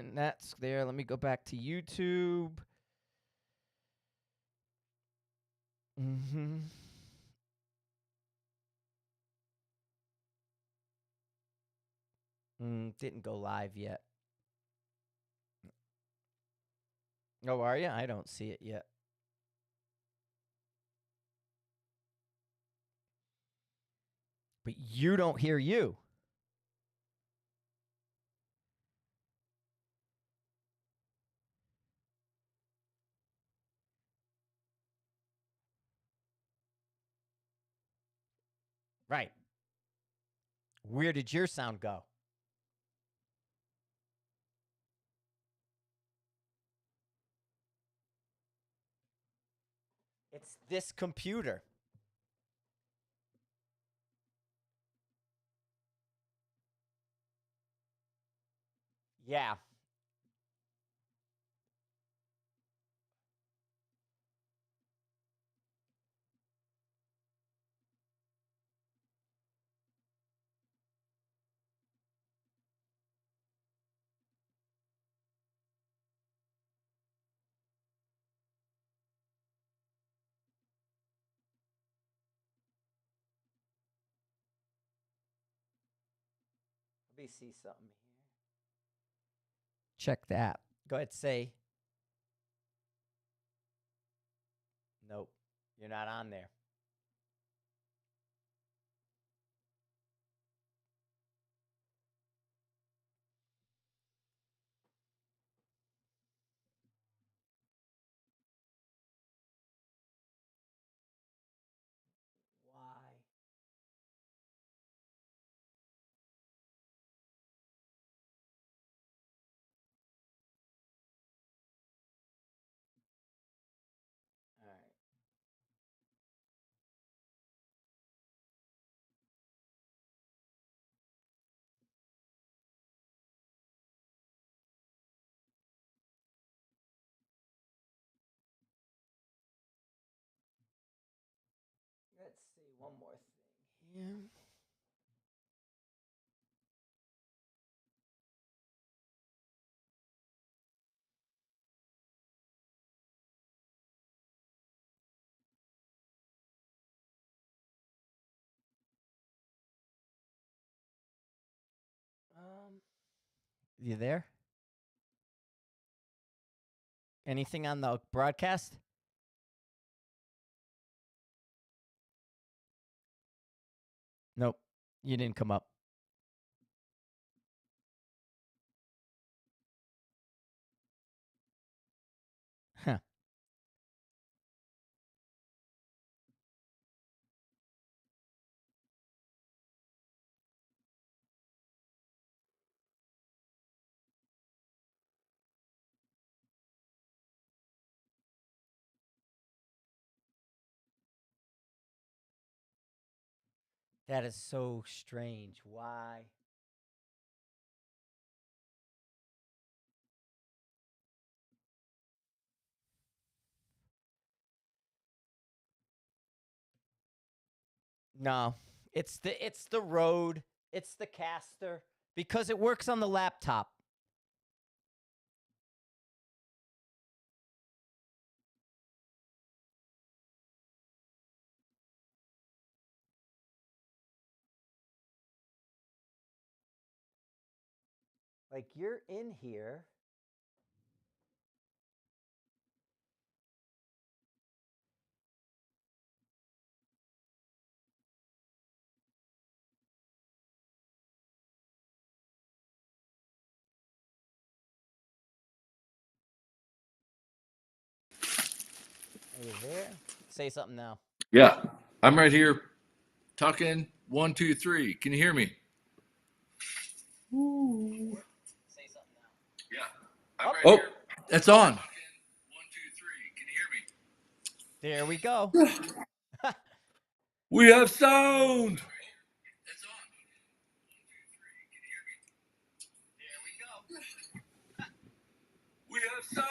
And that's there. Let me go back to YouTube. Didn't go live yet. Oh, are you? I don't see it yet. But you don't hear you. Right. Where did your sound go? It's this computer. Yeah. Let me see something here. Check that. Go ahead, say. Nope. You're not on there. Why? All right. Let's see one more thing here. You there? Anything on the broadcast? Nope. You didn't come up. Huh. That is so strange. Why? No. It's the Rode. It's the Caster because it works on the laptop. Like you're in here. Are you there? Say something now. Yeah, I'm right here talking. 1, 2, 3. Can you hear me? Ooh. Say something now. Yeah. I'm right here. It's on. 1, 2, 3. Can you hear me? There we go. We have sound. It's on. 1, 2, 3. Can you hear me? There we go. We have sound.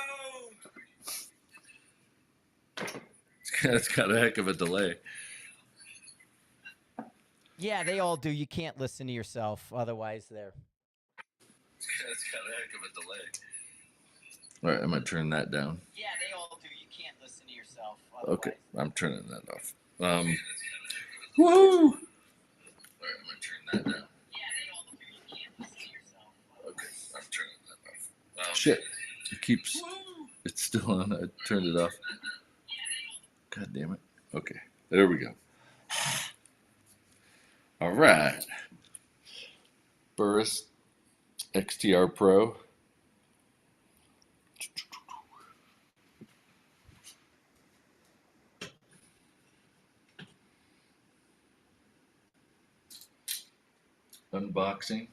It's got a heck of a delay. Yeah, they all do. You can't listen to yourself. Otherwise, they're. That's kind of heck of a delay. All right, I'm gonna turn that down. Yeah, they all do. You can't listen to yourself. Okay, I'm turning that off. Woo! All right, I'm gonna turn that down. Yeah, they all do. You can't listen to yourself. Okay, I'm turning that off. Shit, it keeps. It's still on. I turned it off. God damn it. Okay, there we go. All right. Burris XTR Pro. Unboxing.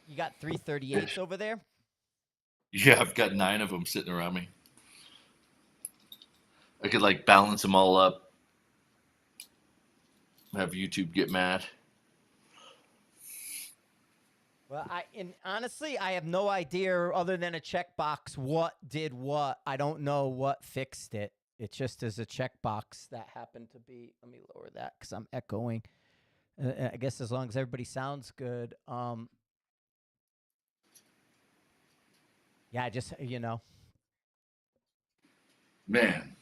You got 338s over there? Yeah, I've got 9 of them sitting around me. I could like balance them all up. Have YouTube get mad. Well, honestly, I have no idea other than a checkbox what did what. I don't know what fixed it. It just is a checkbox that happened to be. Let me lower that because I'm echoing. I guess as long as everybody sounds good. Yeah, just Man.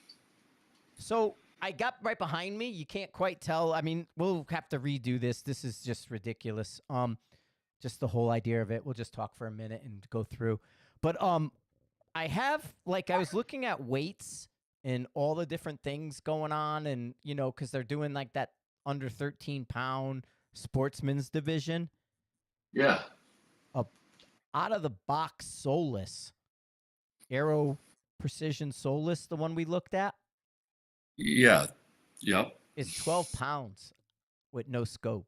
So I got right behind me. You can't quite tell. I mean, we'll have to redo this. This is just ridiculous. Just the whole idea of it. We'll just talk for a minute and go through. But I have I was looking at weights and all the different things going on, and because they're doing like that under 13-pound sportsman's division. Yeah. Out of the box Solus, Aero Precision Solus, the one we looked at. Yeah. Yep. Is 12 pounds with no scope.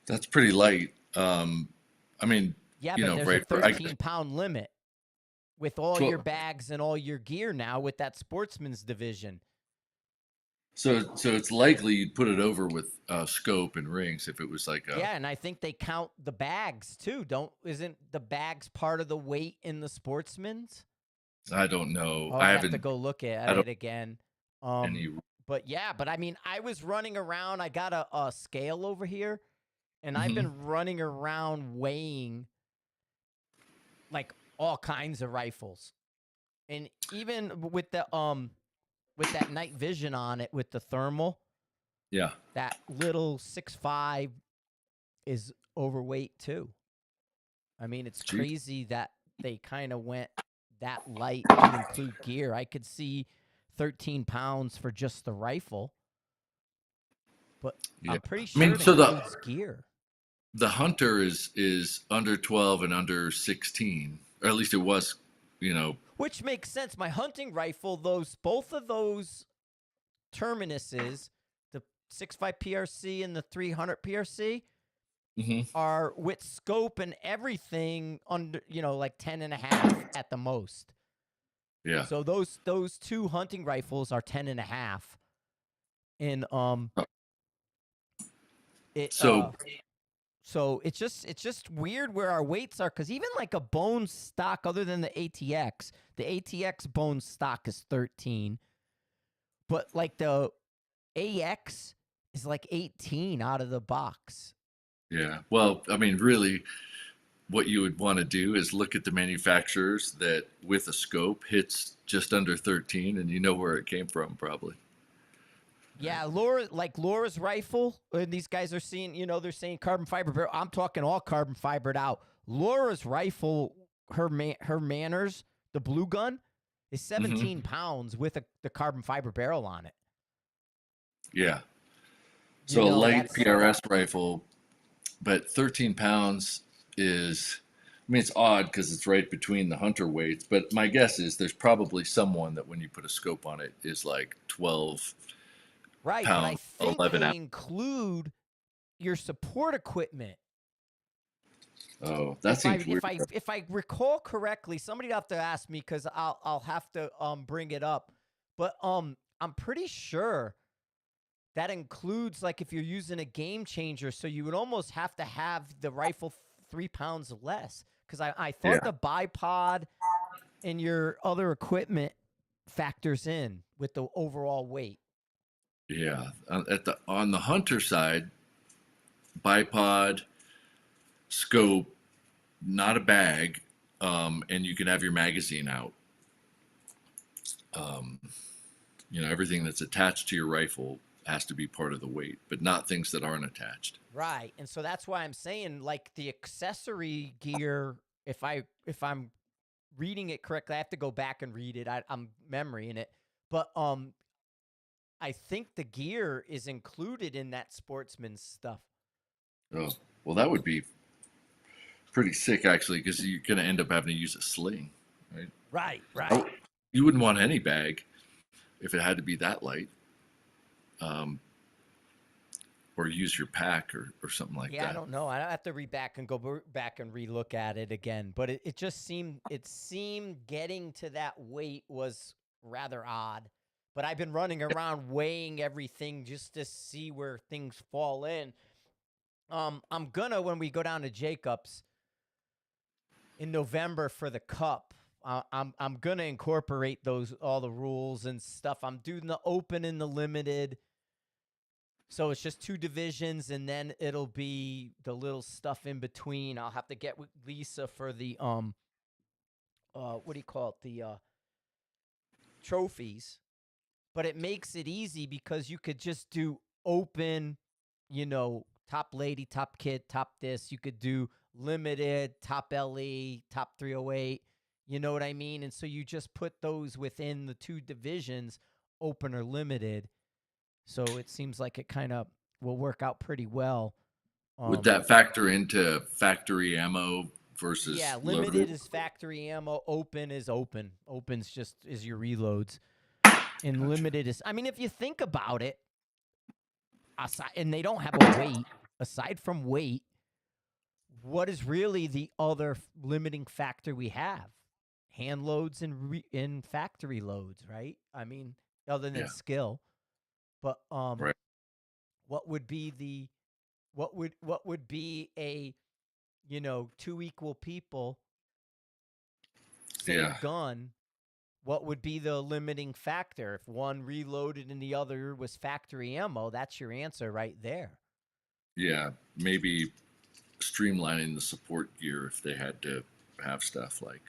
That's pretty light. I mean, yeah, but there's a 13-pound limit with all your bags and all your gear now with that sportsman's division. So it's likely you'd put it over with scope and rings if it was like a... Yeah, and I think they count the bags too. Isn't the bags part of the weight in the sportsman's? I don't know. I have to go look at it again. But I mean, I was running around. I got a scale over here, and I've been running around weighing like all kinds of rifles, and even with the with that night vision on it with the thermal. Yeah. That little 6.5 is overweight too. I mean, it's crazy that they kind of went that light to include gear. I could see 13 pounds for just the rifle, but I'm pretty sure it includes gear. The Hunter is under 12 and under 16, or at least it was, Which makes sense. My hunting rifle, both of those Terminuses, the 6.5 PRC and the 300 PRC, are with scope and everything under, like 10.5 at the most. Yeah. So those two hunting rifles are 10.5, and so it's just weird where our weights are, because even like a bone stock, other than the ATX bone stock is 13, but like the AX is like 18 out of the box. Yeah. Well, I mean, really, what you would want to do is look at the manufacturers that with a scope hits just under 13, and you know where it came from probably. Yeah, Laura's rifle, and these guys are seeing, they're saying carbon fiber. I'm talking all carbon fibered out. Laura's rifle, her Manners, the blue gun, is 17 pounds with the carbon fiber barrel on it. Yeah. So a light PRS rifle, but 13 pounds is, I mean, it's odd because it's right between the Hunter weights, but my guess is there's probably someone that when you put a scope on it is like 12 right, pounds, but I think 11 they ounce. include your support equipment. Oh, that seems weird. If I recall correctly, somebody will have to ask me because I'll have to bring it up. But I'm pretty sure that includes, like, if you're using a game changer, so you would almost have to have the rifle 3 pounds less. Because I thought the bipod and your other equipment factors in with the overall weight. Yeah, on the Hunter side, bipod, scope, not a bag, and you can have your magazine out. Um, everything that's attached to your rifle has to be part of the weight, but not things that aren't attached. Right. And so that's why I'm saying, like, the accessory gear, if I'm reading it correctly, I have to go back and read it. I'm memorying it. But I think the gear is included in that sportsman stuff. Oh, well, that would be pretty sick, actually, because you're going to end up having to use a sling, right? Right, right. You wouldn't want any bag if it had to be that light, or use your pack or something like Yeah, I that. don't know. I have to read back and go back and relook at it again. But it just seemed getting to that weight was rather odd. But I've been running around weighing everything just to see where things fall in. I'm gonna, when we go down to Jacobs in November for the Cup, I'm gonna incorporate all the rules and stuff. I'm doing the Open and the Limited. So it's just 2 divisions, and then it'll be the little stuff in between. I'll have to get with Lisa for the what do you call it? The trophies. But it makes it easy because you could just do open, top lady, top kid, top this. You could do limited, top LE, top 308. You know what I mean? And so you just put those within the 2 divisions, open or limited. So it seems like it kind of will work out pretty well. Would that factor into factory ammo versus Yeah, loaded? limited is factory ammo, open is open. Open's just is your reloads. And Gotcha. limited is, I mean, if you think about it, aside, and they don't have a weight, aside from weight, what is really the other limiting factor we have? Hand loads and factory loads, right? I mean, other than Yeah. skill. But Right. what would be the what would be a 2 equal people, same Yeah. gun, what would be the limiting factor? If one reloaded and the other was factory ammo, that's your answer right there. Yeah. Maybe streamlining the support gear if they had to have stuff like.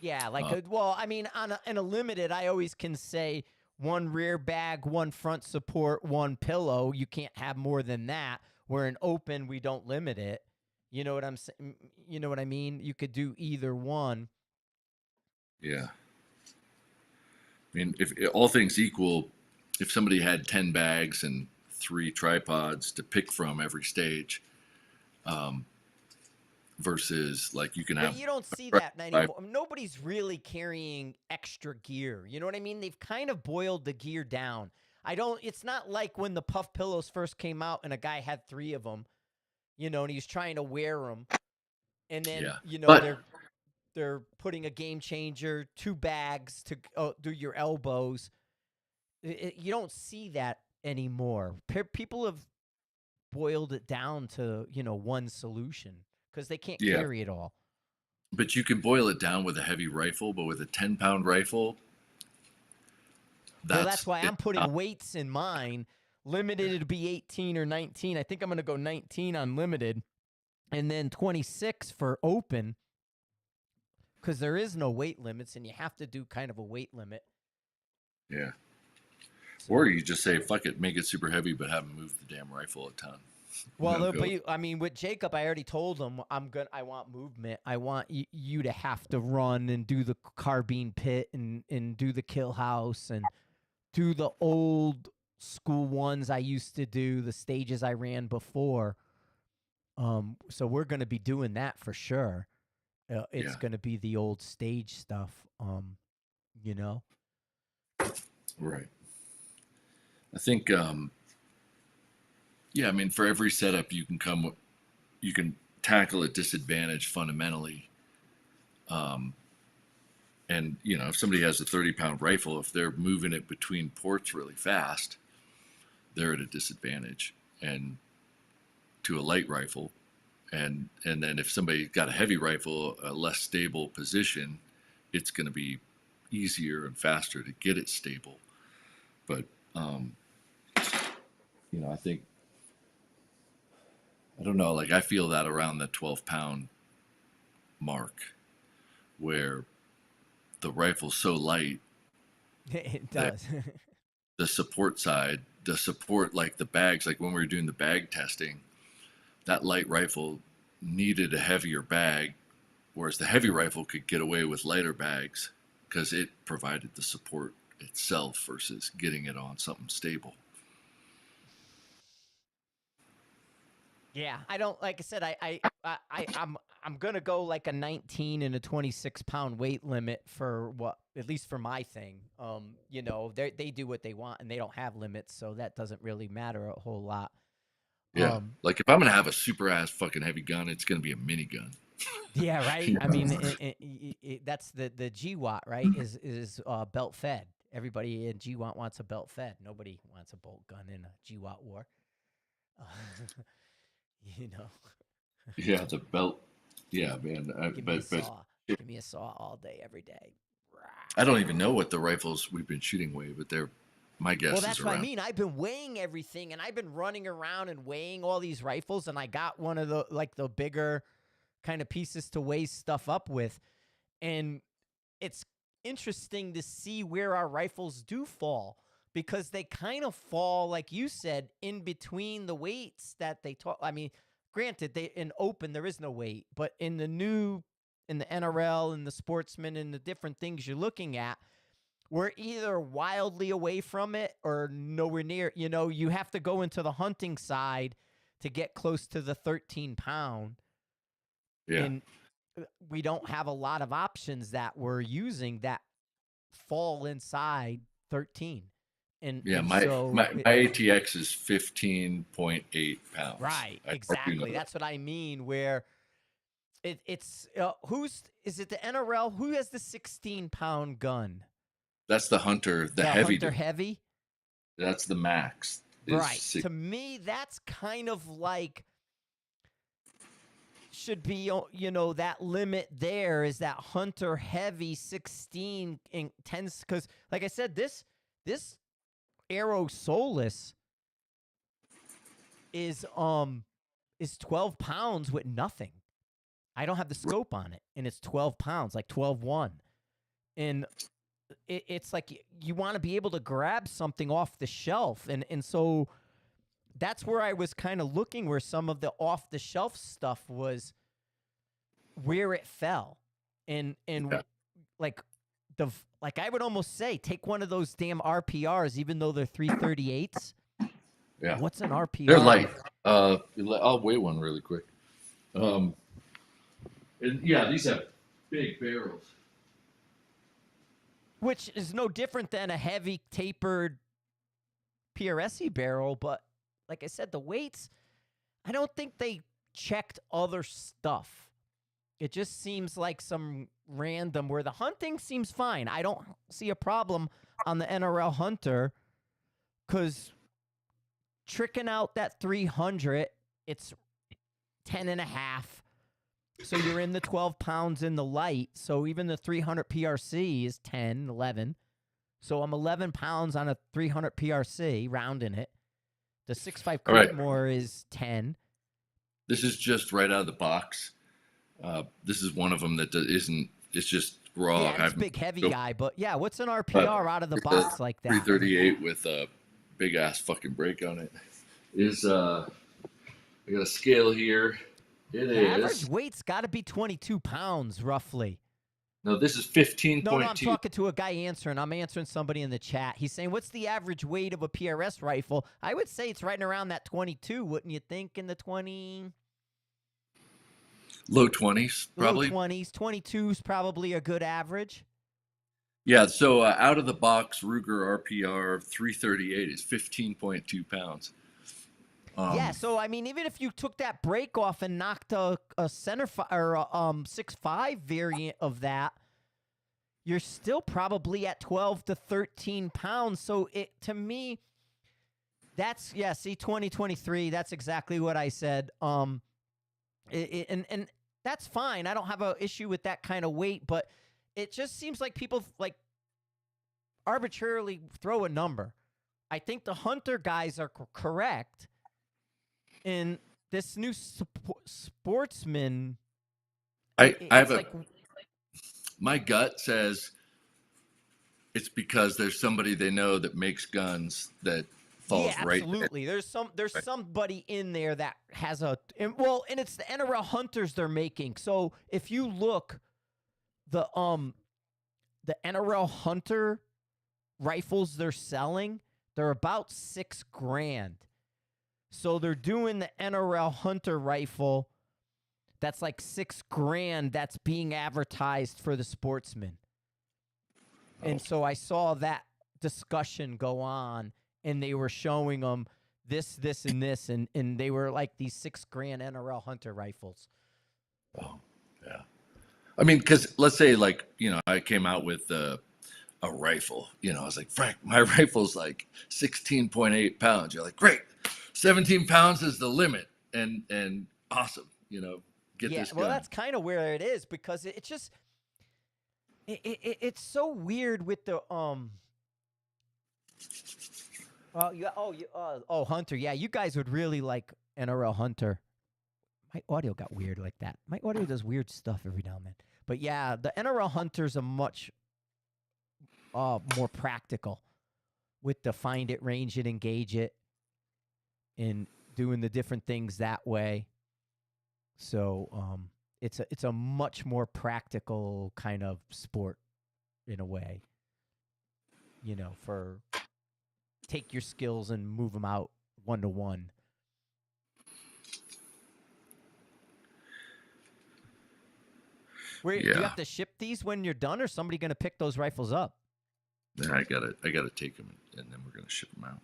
Yeah, like well, I mean, in a limited, I always can say 1 rear bag, 1 front support, 1 pillow. You can't have more than that. Where in open, we don't limit it. You know what I'm saying? You know what I mean? You could do either one. Yeah. I mean, if all things equal, if somebody had 10 bags and 3 tripods to pick from every stage, versus like you can have. But you don't see that anymore. Nobody's really carrying extra gear. You know what I mean? They've kind of boiled the gear down. It's not like when the puff pillows first came out and a guy had 3 of them, and he was trying to wear them. And then, they're putting a game changer, 2 bags to do your elbows. You don't see that anymore. People have boiled it down to, one solution because they can't carry it all. But you can boil it down with a heavy rifle, but with a 10-pound rifle, that's why I'm putting weights in mine. Limited, it'll be 18 or 19. I think I'm going to go 19 on limited and then 26 for open because there is no weight limits and you have to do kind of a weight limit. Yeah. Or you just say, fuck it, make it super heavy, but have them move the damn rifle a ton. Well, I mean, with Jacob, I already told him I want movement. I want you to have to run and do the carbine pit and do the kill house and do the old school ones I used to do, the stages I ran before. So we're going to be doing that for sure. It's going to be the old stage stuff, Right. I think, I mean, for every setup you can tackle a disadvantage fundamentally. And, if somebody has a 30-pound rifle, if they're moving it between ports really fast, they're at a disadvantage. And to a light rifle, and then if somebody got a heavy rifle, a less stable position, it's going to be easier and faster to get it stable. But I think I don't know. Like I feel that around the 12-pound mark, where the rifle's so light It that does. the support side, the support like the bags, like when we were doing the bag testing, that light rifle needed a heavier bag, whereas the heavy rifle could get away with lighter bags because it provided the support itself versus getting it on something stable. Yeah, I don't like I said. I'm gonna go like a 19 and a 26-pound weight limit for what, at least for my thing. You know, they do what they want and they don't have limits, so that doesn't really matter a whole lot. Yeah, like if I'm gonna have a super ass fucking heavy gun, it's gonna be a minigun. Yeah, right. You I know? mean, that's the GWAT, right? Is belt fed. Everybody in GWAT wants a belt fed. Nobody wants a bolt gun in a GWAT war. Uh, you know, Yeah, the belt. Yeah, man. give me a But saw. Give me a saw all day, every day. I don't even know what the rifles we've been shooting weigh, but they're my Well, guess is that's what I around. mean. I've been weighing everything, and I've been running around and weighing all these rifles, and I got one of the bigger kind of pieces to weigh stuff up with, and it's interesting to see where our rifles do fall because they kind of fall, like you said, in between the weights that they talk. I mean, granted, they in open there is no weight, but in the NRL and the Sportsman and the different things you're looking at, we're either wildly away from it or nowhere near. You know, you have to go into the hunting side to get close to the 13-pound. Yeah. And we don't have a lot of options that we're using that fall inside 13. Yeah, And my so my, my ATX is 15.8 pounds. right, I do know exactly. that. That's what I mean, where it's is it the NRL? Who has the 16-pound gun? That's the Hunter, the The heavy. Hunter Heavy? That's the max. Right. To me, that's kind of like should be, you know, that limit there is that Hunter Heavy 16 intense, because like I said, this Aero Solus is 12 pounds with nothing. I don't have the scope on it, and it's 12 pounds, like 12-1. And it's like you want to be able to grab something off the shelf, and so that's where I was kind of looking, where some of the off the shelf stuff was, where it fell, and Yeah. like like I would almost say take one of those damn RPRs, even though they're 338s. Yeah. What's an RPR? They're light. I'll weigh one really quick. And yeah, these have big barrels. Which is no different than a heavy tapered PRSE barrel, but like I said, the weights, I don't think they checked other stuff. It just seems like some random, where the hunting seems fine. I don't see a problem on the NRL Hunter, because tricking out that 300, it's 10 and a half. So you're in the 12 pounds in the light. So even the 300 PRC is 10, 11. So I'm 11 pounds on a 300 PRC, rounding it. The 6.5 Creedmoor is 10. This is just right out of the box. This is one of them that isn't. It's just raw. Yeah, it's big, heavy guy. But yeah, what's an RPR out of the box like that? 338 with a big ass fucking brake on it. Is I got a scale here. The average weight's got to be 22 pounds, roughly. No, this is 15.2. No, I'm talking to a guy answering. I'm answering somebody in the chat. He's saying, what's the average weight of a PRS rifle? I would say it's right around that 22, wouldn't you think, in the 20... Low 20s, probably. Low 20s. 22 is probably a good average. Yeah, so out of the box, Ruger RPR 338 is 15.2 pounds. Yeah, so I mean, even if you took that brake off and knocked a center or a 6.5 variant of that, you're still probably at 12 to 13 pounds. So it, to me, that's, yeah, see, 2023, that's exactly what I said. And that's fine. I don't have an issue with that kind of weight, but it just seems like people like arbitrarily throw a number. I think the Hunter guys are correct. And this new Sportsman. I have like, my gut says it's because there's somebody they know that makes guns that falls right. Absolutely. There's somebody in there that has and it's the NRL Hunters they're making. So if you look, the NRL Hunter rifles they're selling, they're about $6,000. So they're doing the NRL Hunter rifle that's like $6,000 that's being advertised for the Sportsman. And so I saw that discussion go on, and they were showing them this, and this, and they were like these $6,000 NRL Hunter rifles. Oh, yeah. I mean, because let's say, like, I came out with a rifle. I was like, Frank, my rifle's like 16.8 pounds. You're like, great, 17 pounds is the limit, and awesome. Get this gun. Well, that's kind of where it is, because it's just it's so weird with the Hunter. Yeah, you guys would really like NRL Hunter. My audio got weird like that. My audio does weird stuff every now and then. But yeah, the NRL Hunters are much more practical with the find it, range it, engage it, and doing the different things that way. So it's a much more practical kind of sport in a way. For take your skills and move them out 1-to-1. Do you have to ship these when you're done, or somebody going to pick those rifles up? Yeah, I gotta take them, and then we're gonna ship them out.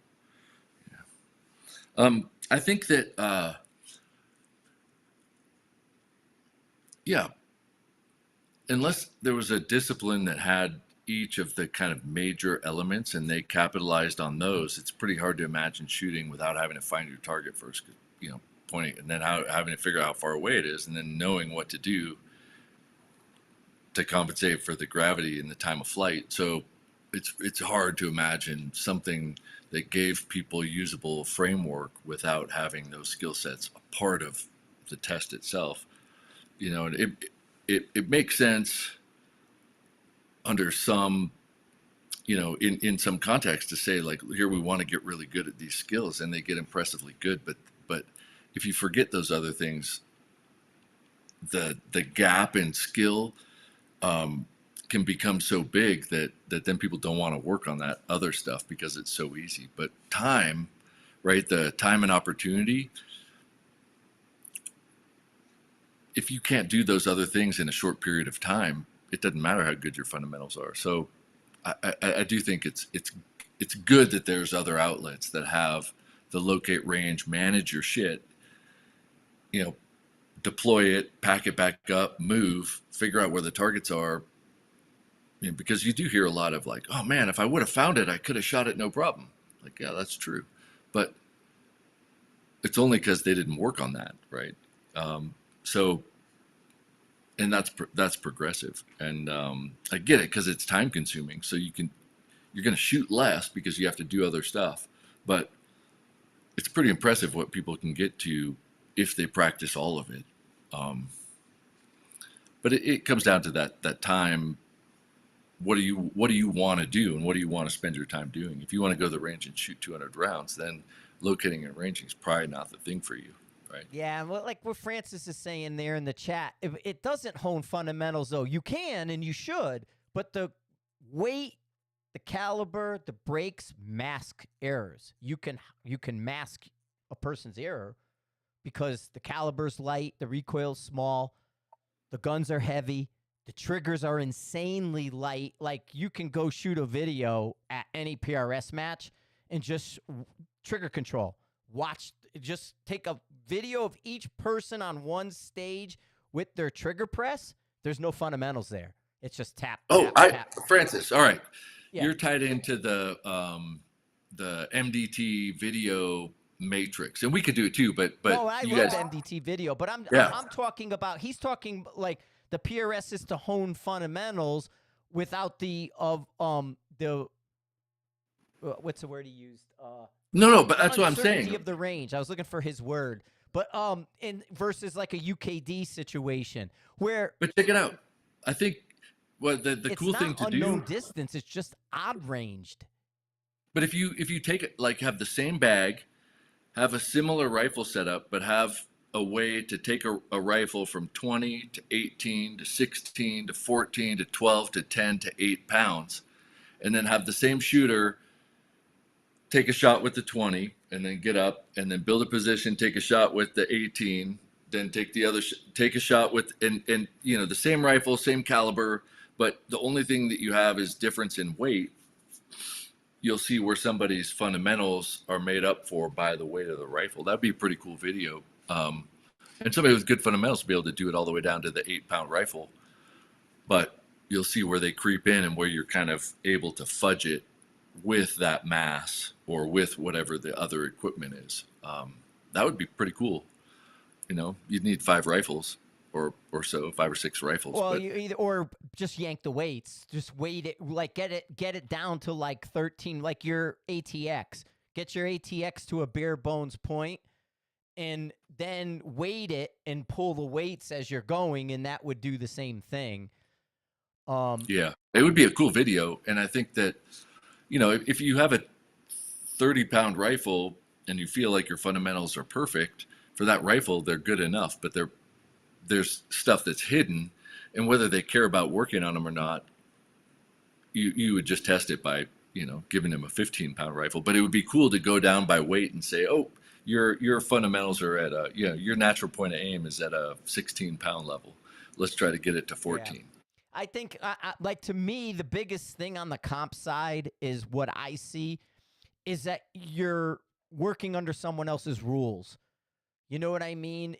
Yeah. I think that unless there was a discipline that had each of the kind of major elements and they capitalized on those, it's pretty hard to imagine shooting without having to find your target first, pointing, and then having to figure out how far away it is, and then knowing what to do to compensate for the gravity and the time of flight. So it's hard to imagine something that gave people usable framework without having those skill sets a part of the test itself. It makes sense under some, in some context to say, like, here we want to get really good at these skills, and they get impressively good. But if you forget those other things, the gap in skill can become so big that then people don't want to work on that other stuff because it's so easy. But time, right? The time and opportunity. If you can't do those other things in a short period of time, it doesn't matter how good your fundamentals are. So I do think it's good that there's other outlets that have the locate, range, manage your shit, deploy it, pack it back up, move, figure out where the targets are. Because you do hear a lot of like, oh man, if I would have found it, I could have shot it no problem. Like, yeah, that's true. But it's only because they didn't work on that, right? So, and that's progressive, and I get it because it's time consuming. So you're going to shoot less because you have to do other stuff, but it's pretty impressive what people can get to if they practice all of it. But it comes down to that time. What do you want to do, and what do you want to spend your time doing? If you want to go to the range and shoot 200 rounds, then locating and ranging is probably not the thing for you. Right. Yeah, well, like what Francis is saying there in the chat, if it doesn't hone fundamentals, though. You can and you should, but the weight, the caliber, the brakes mask errors. You can mask a person's error because the caliber's light, the recoil's small, the guns are heavy, the triggers are insanely light. Like, you can go shoot a video at any PRS match and just trigger control. Just take a video of each person on one stage with their trigger press. There's no fundamentals there. It's just tap. Tap. Francis. All right. Yeah. You're tied into the MDT video matrix, and we could do it too. But I love MDT video. But I'm talking about. He's talking like the PRS is to hone fundamentals without the what's the word he used? No, but that's what I'm saying. Of the range. I was looking for his word. But in versus like a UKD situation where But check it out. I think what the it's cool thing not to unknown do, distance, it's just odd ranged. but if you take it like have the same bag, have a similar rifle setup, but have a way to take a rifle from 20 to 18 to 16 to 14 to 12 to 10 to 8 pounds, and then have the same shooter take a shot with the 20 and then get up and then build a position, take a shot with the 18, then take the other, take a shot with, and, you know, the same rifle, same caliber, but the only thing that you have is difference in weight. You'll see where somebody's fundamentals are made up for by the weight of the rifle. That'd be a pretty cool video. And somebody with good fundamentals will be able to do it all the way down to the 8-pound rifle. But you'll see where they creep in and where you're kind of able to fudge it with that mass or with whatever the other equipment is. That would be pretty cool. You know, you'd need 5 rifles or so, 5 or 6 rifles. Well, but you either or just yank the weights, just weight it, like get it down to like 13, like your ATX. Get your ATX to a bare bones point, and then weight it and pull the weights as you're going, and that would do the same thing. Yeah, it would be a cool video, and I think that, you know, if you have a 30-pound rifle and you feel like your fundamentals are perfect for that rifle, they're good enough. But there's stuff that's hidden, and whether they care about working on them or not, you would just test it by, you know, giving them a 15-pound rifle. But it would be cool to go down by weight and say, oh, your fundamentals are at a, you know, your natural point of aim is at a 16-pound level. Let's try to get it to 14. Yeah. I think, like, to me, the biggest thing on the comp side is what I see is that you're working under someone else's rules. You know what I mean?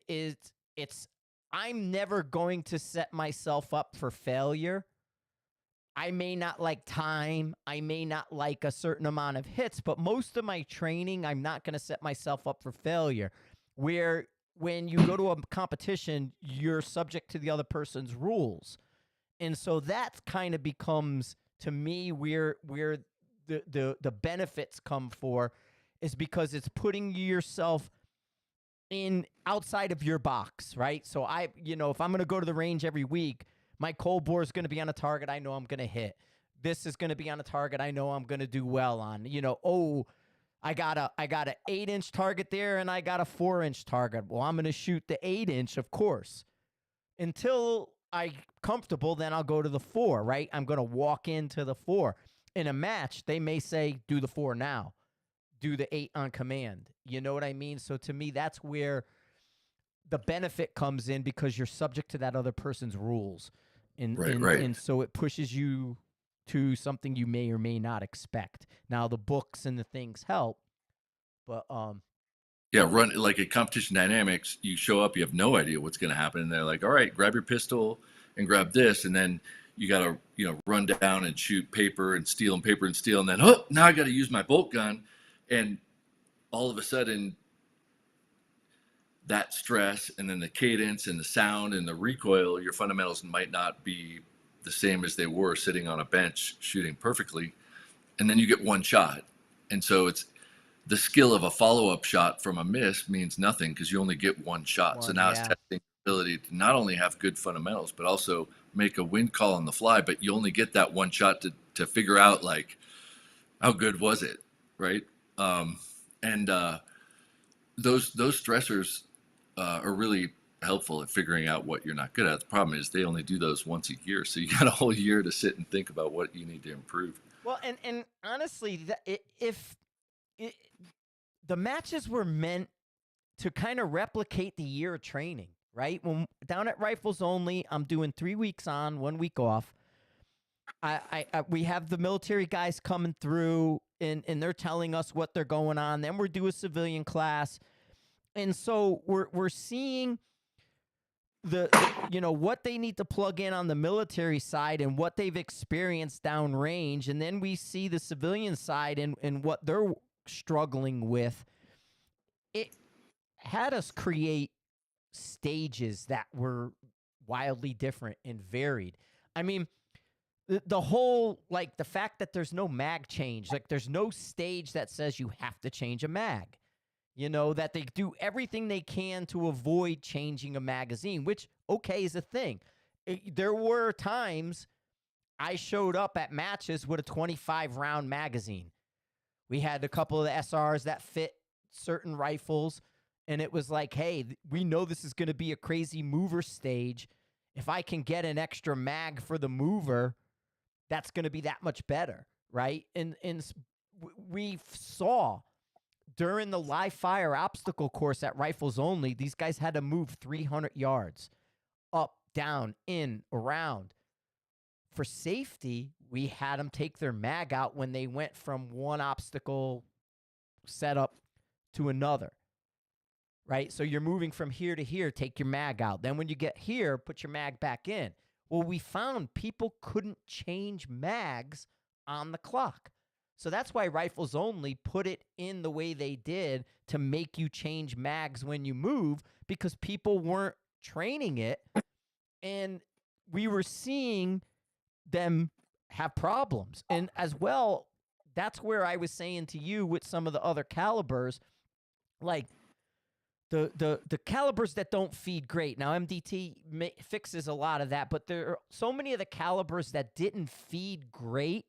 I'm never going to set myself up for failure. I may not like time. I may not like a certain amount of hits, but most of my training, I'm not going to set myself up for failure. Where when you go to a competition, you're subject to the other person's rules. And so that kind of becomes, to me, where the benefits come for, is because it's putting yourself in outside of your box, right? So if I'm going to go to the range every week, my cold bore is going to be on a target I know I'm going to hit. This is going to be on a target I know I'm going to do well on. I got a 8-inch target there and I got a 4-inch target. Well, I'm going to shoot the 8-inch, of course. Until I'm comfortable, then I'll go to the 4, right? I'm going to walk into the 4. In a match, they may say, do the 4 now. Do the 8 on command. You know what I mean? So to me, that's where the benefit comes in, because you're subject to that other person's rules. Right. And so it pushes you to something you may or may not expect. Now, the books and the things help, but yeah, run like at Competition Dynamics, you show up, you have no idea what's going to happen, and they're like, all right, grab your pistol and grab this, and then you got to, you know, run down and shoot paper and steel, and then, oh, now I got to use my bolt gun. And all of a sudden, that stress and then the cadence and the sound and the recoil, your fundamentals might not be the same as they were sitting on a bench shooting perfectly. And then you get one shot. And so it's the skill of a follow-up shot from a miss means nothing because you only get one shot. So now it's testing the ability to not only have good fundamentals, but also make a wind call on the fly. But you only get that one shot to figure out, like, how good was it, right? Those stressors are really helpful at figuring out what you're not good at. The problem is they only do those once a year, so you got a whole year to sit and think about what you need to improve. Well, and honestly, if the matches were meant to kind of replicate the year of training, right? When down at Rifles Only, I'm doing 3 weeks on, 1 week off. We have the military guys coming through, and they're telling us what they're going on. Then we're doing a civilian class, and so we're seeing the what they need to plug in on the military side and what they've experienced downrange, and then we see the civilian side and what they're struggling with. It had us create stages that were wildly different and varied. I mean, the whole, like, the fact that there's no mag change, like there's no stage that says you have to change a mag. that they do everything they can to avoid changing a magazine, which, okay, is a thing. There were times I showed up at matches with a 25 round magazine. We had a couple of the SRs that fit certain rifles, and it was like, hey, we know this is going to be a crazy mover stage. If I can get an extra mag for the mover, that's going to be that much better, right? And we saw during the live fire obstacle course at Rifles Only, these guys had to move 300 yards up, down, in, around. For safety, we had them take their mag out when they went from one obstacle setup to another, right? So you're moving from here to here, take your mag out. Then when you get here, put your mag back in. Well, we found people couldn't change mags on the clock. So that's why Rifles Only put it in the way they did to make you change mags when you move, because people weren't training it. And we were seeing them have problems. And as well, that's where I was saying to you with some of the other calibers, like the calibers that don't feed great. Now, MDT fixes a lot of that, but there are so many of the calibers that didn't feed great.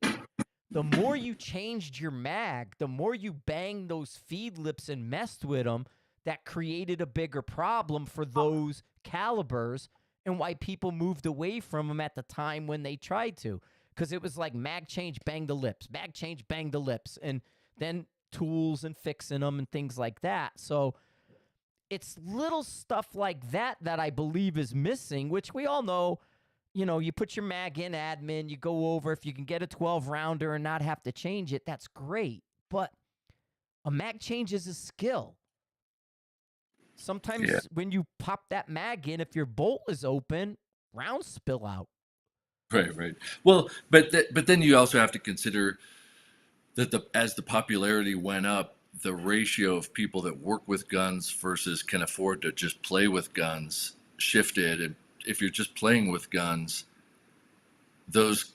The more you changed your mag, the more you banged those feed lips and messed with them, that created a bigger problem for those calibers, and why people moved away from them at the time when they tried to. Because it was like mag change, bang the lips, mag change, bang the lips, and then tools and fixing them and things like that. So it's little stuff like that that I believe is missing, which we all know. You put your mag in admin, you go over. If you can get a 12 rounder and not have to change it, that's great. But a mag change is a skill. Sometimes when you pop that mag in, if your bolt is open, rounds spill out. Right. Well, but then you also have to consider that as the popularity went up, the ratio of people that work with guns versus can afford to just play with guns shifted. And if you're just playing with guns, those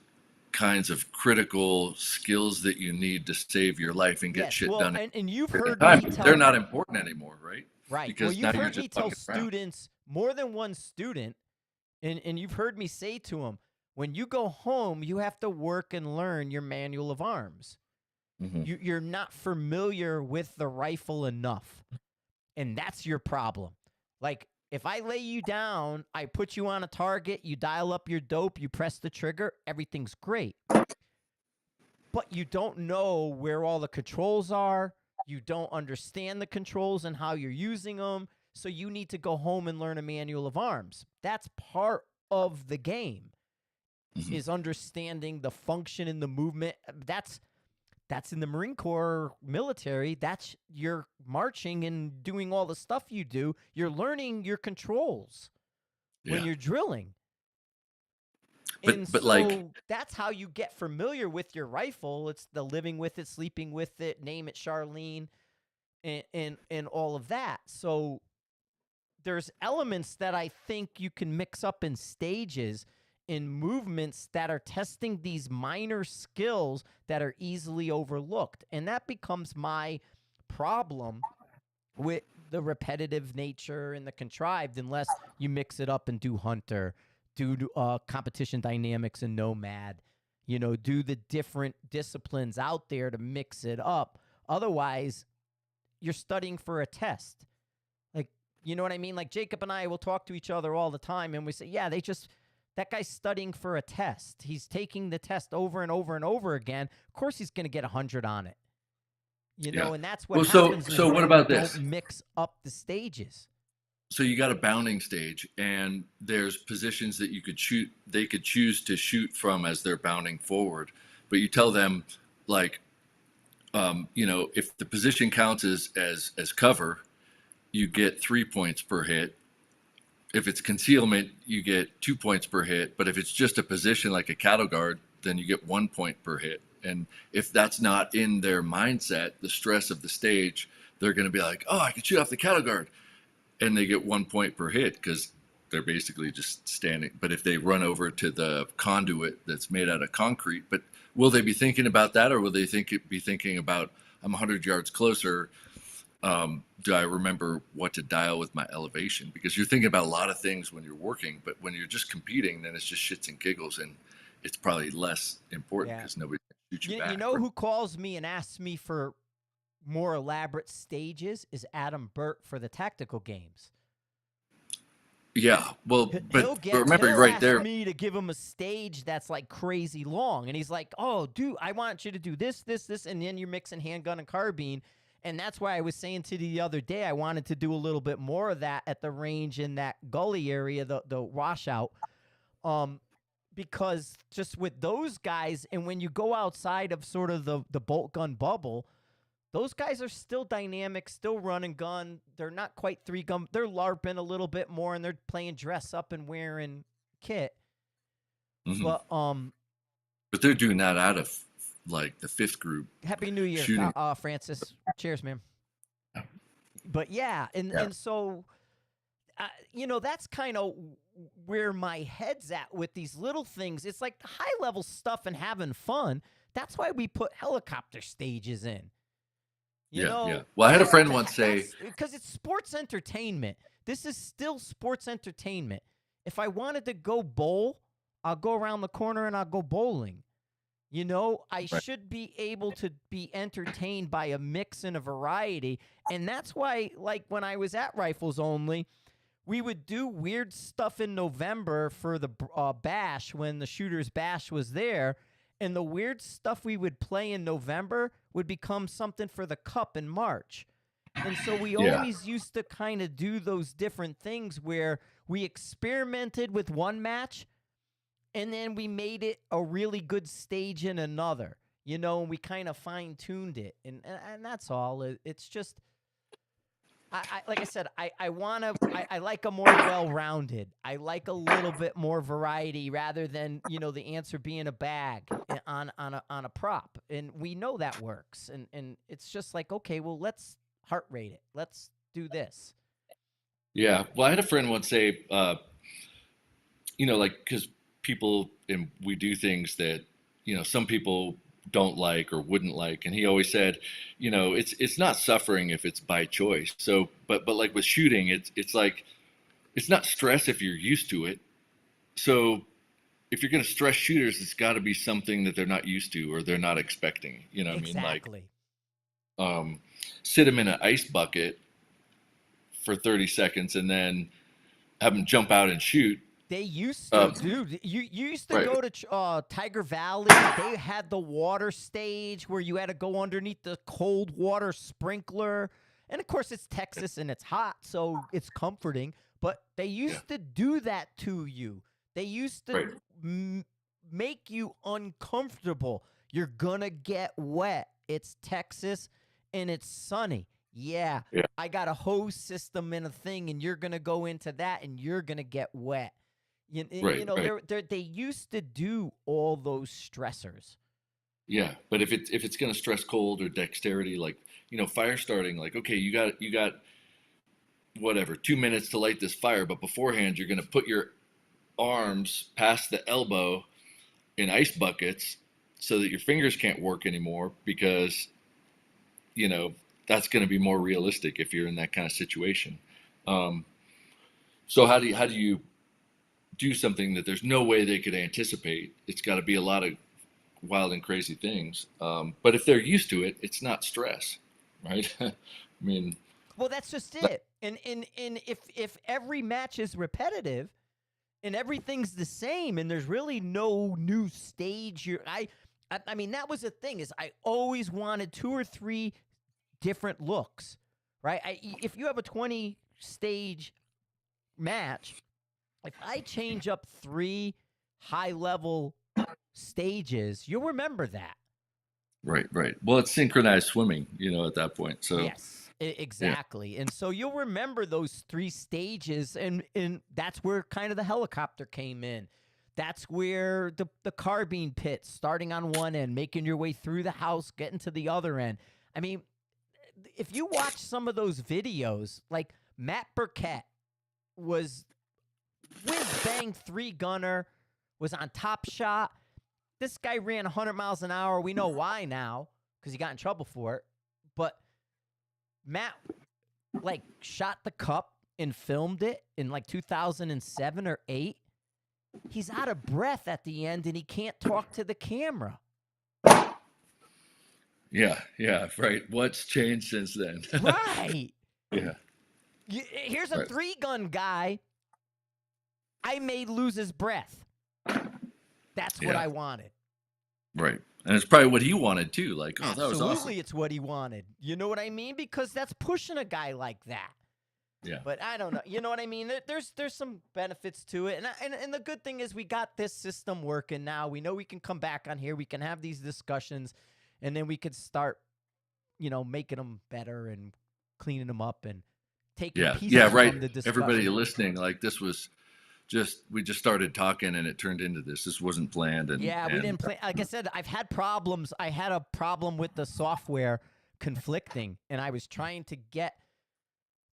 kinds of critical skills that you need to save your life and get shit done. And you've heard me tell, they're not important anymore, right? Right. Because you've heard me tell students, more than one student, and you've heard me say to them, when you go home, you have to work and learn your manual of arms. Mm-hmm. You're not familiar with the rifle enough, and that's your problem. Like, if I lay you down, I put you on a target, you dial up your dope, you press the trigger, everything's great. But you don't know where all the controls are. You don't understand the controls and how you're using them. So you need to go home and learn a manual of arms. That's part of the game, is understanding the function and the movement. That's in the Marine Corps military. That's you're marching and doing all the stuff you do. You're learning your controls when you're drilling. But like, that's how you get familiar with your rifle. It's the living with it, sleeping with it, name it Charlene, and all of that. So there's elements that I think you can mix up in stages, in movements that are testing these minor skills that are easily overlooked. And that becomes my problem with the repetitive nature and the contrived, unless you mix it up and do hunter, do competition dynamics and nomad, do the different disciplines out there to mix it up. Otherwise, you're studying for a test. Like, you know what I mean? Like, Jacob and I will talk to each other all the time, and we say, yeah, that guy's studying for a test. He's taking the test over and over and over again. Of course he's going to get 100 on it. And that's what happens. So what about this? Don't mix up the stages. So you got a bounding stage, and there's positions that they could choose to shoot from as they're bounding forward. But you tell them, like, if the position counts as cover, you get 3 points per hit. If it's concealment, you get 2 points per hit. But if it's just a position like a cattle guard, then you get 1 point per hit. And if that's not in their mindset, the stress of the stage, they're going to be like, oh, I can shoot off the cattle guard. And they get 1 point per hit because they're basically just standing. But if they run over to the conduit that's made out of concrete, but will they be thinking about that, or will they be thinking about, I'm 100 yards closer, Do I remember what to dial with my elevation? Because you're thinking about a lot of things when you're working, but when you're just competing, then it's just shits and giggles, and it's probably less important Yeah. because nobody can shoot you You back. know who calls me and asks me for more elaborate stages is Adam Burt for the tactical games. Yeah, well, but remember he'll right ask there. me to give him a stage that's like crazy long, and he's like, "Oh, dude, I want you to do this, this, this," and then you're mixing handgun and carbine, and that's why I was saying to the other day I wanted to do a little bit more of that at the range in that gully area, the washout, because just with those guys, and when you go outside of sort of the bolt gun bubble. Those guys are still dynamic, still run and gun. They're not quite 3-gun. They're LARPing a little bit more, and they're playing dress up and wearing kit. Mhm. But they're doing that out of like the 5th group. Happy New Year, shooting. Francis. Cheers, man. But yeah, and so that's kind of where my head's at with these little things. It's like high level stuff and having fun. That's why we put helicopter stages in. You know, yeah. Well, I had a friend once say, because it's sports entertainment. This is still sports entertainment. If I wanted to go bowl, I'll go around the corner and I'll go bowling. You know, I should be able to be entertained by a mix and a variety. And that's why, like, when I was at Rifles Only, we would do weird stuff in November for the bash when the Shooters Bash was there. And the weird stuff we would play in November would become something for the Cup in March. And so we always used to kind of do those different things where we experimented with one match and then we made it a really good stage in another, and we kind of fine-tuned it. And that's all. It's just, like I said, I like a more well-rounded. I like a little bit more variety rather than, the answer being a bag on a prop. And we know that works. And it's just like, okay, well, let's heart rate it. Let's do this. Yeah. Well, I had a friend once say, like, because people, and we do things that, some people don't like or wouldn't like, and he always said, it's not suffering if it's by choice. So but like with shooting, it's like, it's not stress if you're used to it. So if you're going to stress shooters, it's got to be something that they're not used to or they're not expecting. Exactly. I mean, like sit them in an ice bucket for 30 seconds and then have them jump out and shoot. They used to, dude. You used to go to Tiger Valley. They had the water stage where you had to go underneath the cold water sprinkler. And, of course, it's Texas and it's hot, so it's comforting. But they used to do that to you. They used to make you uncomfortable. You're going to get wet. It's Texas and it's sunny. Yeah, I got a hose system and a thing, and you're going to go into that, and you're going to get wet. They used to do all those stressors. Yeah, but if it's going to stress cold or dexterity, like, fire starting, like, okay, you got whatever, 2 minutes to light this fire, but beforehand you're going to put your arms past the elbow in ice buckets so that your fingers can't work anymore because, that's going to be more realistic if you're in that kind of situation. So how do you do something that there's no way they could anticipate? It's got to be a lot of wild and crazy things. But if they're used to it, it's not stress, right? I mean, well, that's just it. And if every match is repetitive and everything's the same and there's really no new stage, I mean, that was the thing, is I always wanted 2 or 3 different looks, right? If you have a 20 stage match, if I change up 3 high level stages, you'll remember that. Right. Well, it's synchronized swimming, at that point. So yes, exactly. Yeah. And so you'll remember those 3 stages, and that's where kind of the helicopter came in. That's where the carbine pit, starting on one end, making your way through the house, getting to the other end. I mean, if you watch some of those videos, like Matt Burkett was whiz bang 3-gunner, was on Top Shot. This guy ran 100 miles an hour. We know why now, because he got in trouble for it. But Matt like shot the cup and filmed it in like 2007 or 8. He's out of breath at the end and he can't talk to the camera. Yeah, right. What's changed since then? Right. Yeah. Here's a 3-gun guy I made lose his breath. That's what I wanted. Right. And it's probably what he wanted too. Like, oh, that was awesome. Absolutely, it's what he wanted. You know what I mean? Because that's pushing a guy like that. Yeah. But I don't know. You know what I mean? There's some benefits to it. And the good thing is we got this system working now. We know we can come back on here. We can have these discussions. And then we could start, making them better and cleaning them up and taking pieces from the discussion. Everybody listening, like this was we just started talking and it turned into this. This wasn't planned. And we didn't plan. Like I said, I've had problems. I had a problem with the software conflicting, and I was trying to get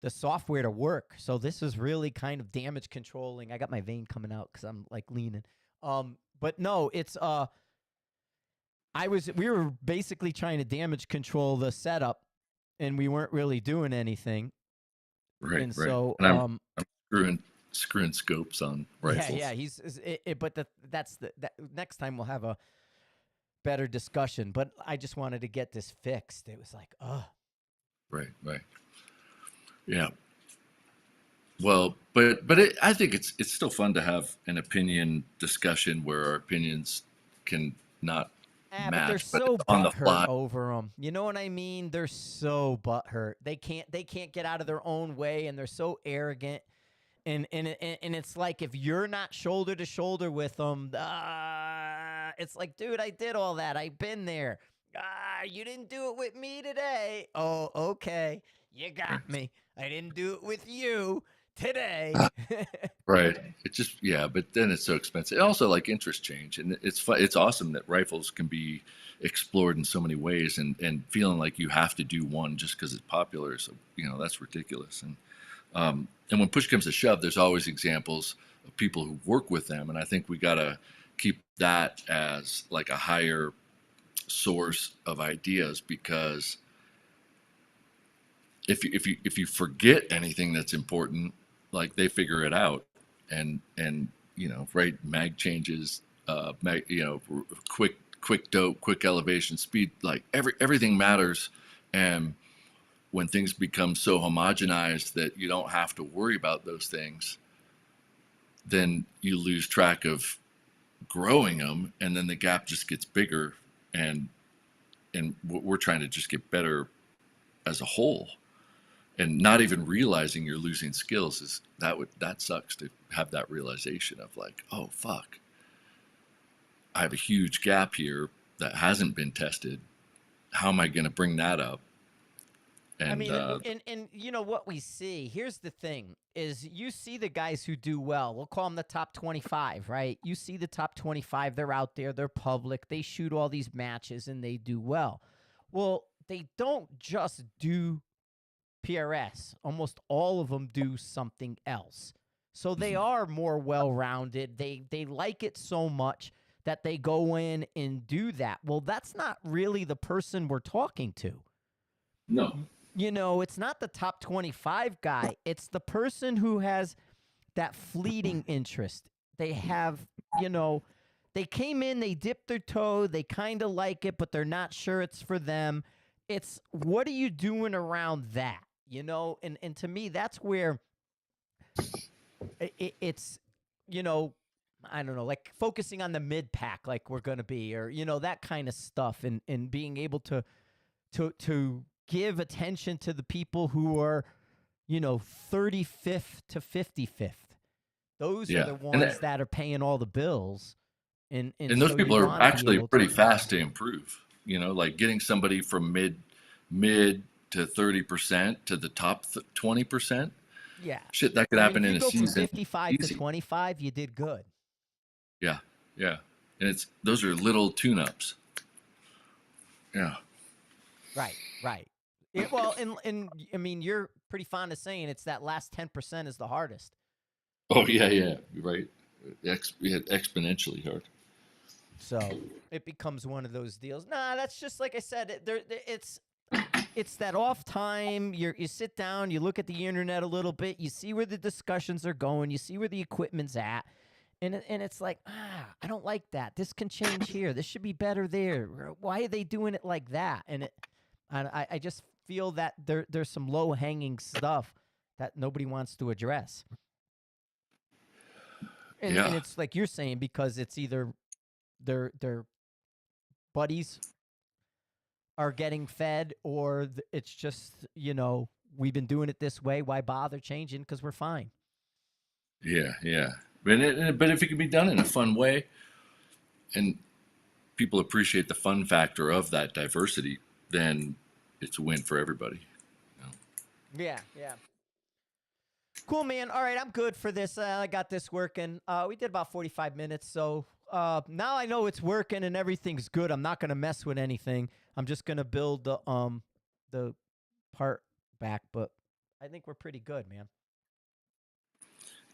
the software to work. So this is really kind of damage controlling. I got my vein coming out because I'm like leaning. But no, it's we were basically trying to damage control the setup, and we weren't really doing anything. Right. And so I'm screwing scopes on rifles. Yeah. But that's next time we'll have a better discussion. But I just wanted to get this fixed. It was like, Right. Yeah. Well, but I think it's still fun to have an opinion discussion where our opinions can not match. But they're so butthurt over them. You know what I mean? They're so butthurt. They can't get out of their own way, and they're so arrogant. And it's like if you're not shoulder to shoulder with them, it's like, dude, I did all that. I've been there. You didn't do it with me today. Oh, okay. You got me. I didn't do it with you today. Right. It's just, but then it's so expensive. Also, like interest change. And it's awesome that rifles can be explored in so many ways, and feeling like you have to do one just because it's popular. So, that's ridiculous. And when push comes to shove, there's always examples of people who work with them. And I think we got to keep that as like a higher source of ideas, because if you forget anything that's important, like they figure it out, and right, mag changes, quick dope, quick elevation, speed, like everything matters. And when things become so homogenized that you don't have to worry about those things, then you lose track of growing them, and then the gap just gets bigger, and we're trying to just get better as a whole, and not even realizing you're losing skills that sucks to have that realization of like, oh fuck, I have a huge gap here that hasn't been tested. How am I going to bring that up? And, I mean, and you know what we see, here's the thing, is you see the guys who do well, we'll call them the top 25, right? You see the top 25, they're out there, they're public, they shoot all these matches, and they do well. Well, they don't just do PRS. Almost all of them do something else. So they are more well-rounded. They like it so much that they go in and do that. Well, that's not really the person we're talking to. No. It's not the top 25 guy. It's the person who has that fleeting interest. They have, they came in, they dipped their toe, they kind of like it, but they're not sure it's for them. It's, what are you doing around that? And to me, that's where it's, I don't know, like focusing on the mid pack, like we're going to be, or, that kind of stuff, and being able to give attention to the people who are, 35th to 55th. Those are the ones that are paying all the bills. And those so people are actually pretty fast to improve, like getting somebody from mid to 30% to the top 20%. Yeah. Shit, that could happen in a season. From 55 to 25, you did good. Yeah. And those are little tune-ups. Yeah. Right. Well, and I mean, you're pretty fond of saying it's that last 10% is the hardest. Oh, yeah. Right. Exponentially hard. So it becomes one of those deals. Nah, that's just like I said. It's it's that off time. You sit down, you look at the internet a little bit, you see where the discussions are going, you see where the equipment's at, and it's like, I don't like that. This can change here. This should be better there. Why are they doing it like that? And I just feel that there's some low hanging stuff that nobody wants to address. And Yeah. it's like you're saying, because it's either their buddies are getting fed, or it's just, we've been doing it this way. Why bother changing? Because we're fine. Yeah. Yeah. But if it can be done in a fun way, and people appreciate the fun factor of that diversity, then it's a win for everybody. Yeah. Cool, man. All right, I'm good for this. I got this working. We did about 45 minutes, so now I know it's working and everything's good. I'm not gonna mess with anything. I'm just gonna build the part back, but I think we're pretty good, man.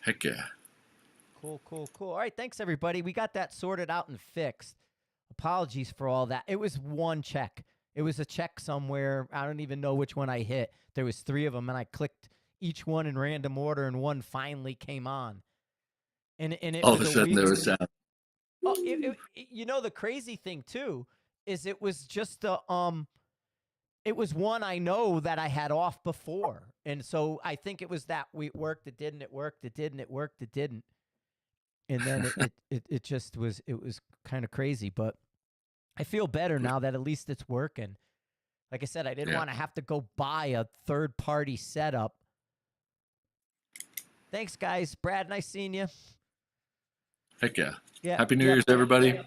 Heck yeah. Cool. All right, thanks everybody. We got that sorted out and fixed. Apologies for all that. It was one check. It was a check somewhere. I don't even know which one I hit. There was 3 of them, and I clicked each one in random order, and one finally came on. And it All was of a sudden there was sound. Oh, the crazy thing too is it was just it was one I know that I had off before, and so I think it was that it worked, it didn't, it worked, it didn't, it worked, it didn't, and then it just was kind of crazy, but I feel better now that at least it's working. Like I said, I didn't want to have to go buy a third-party setup. Thanks, guys. Brad, nice seeing you. Heck yeah. Yeah. Happy New Year's, everybody.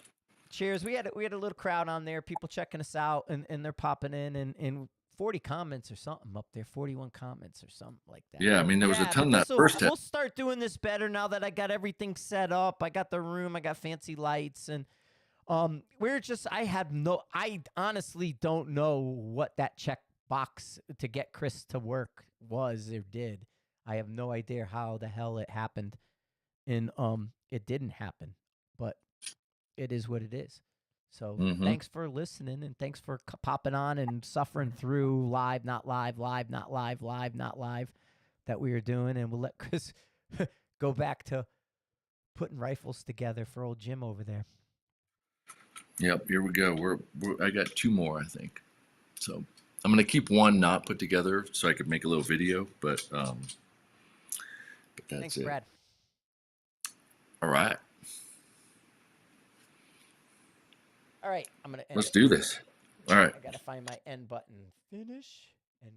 Cheers. We had a little crowd on there, people checking us out, and they're popping in, and 40 comments or something up there, 41 comments or something like that. Yeah, I mean, there was a ton that first time. We'll start doing this better now that I got everything set up. I got the room, I got fancy lights, and I honestly don't know what that check box to get Chris to work was or did. I have no idea how the hell it happened, and it didn't happen, but it is what it is. So thanks for listening, and thanks for popping on and suffering through live, not live, live, not live, live, not live that we were doing. And we'll let Chris go back to putting rifles together for old Jim over there. Yep, here we go. I got 2 more, I think. So I'm going to keep one not put together so I could make a little video, but that's Thanks, it. Brad. All right. All right, I'm going to end Let's do this. All right. I got to find my end button. Finish and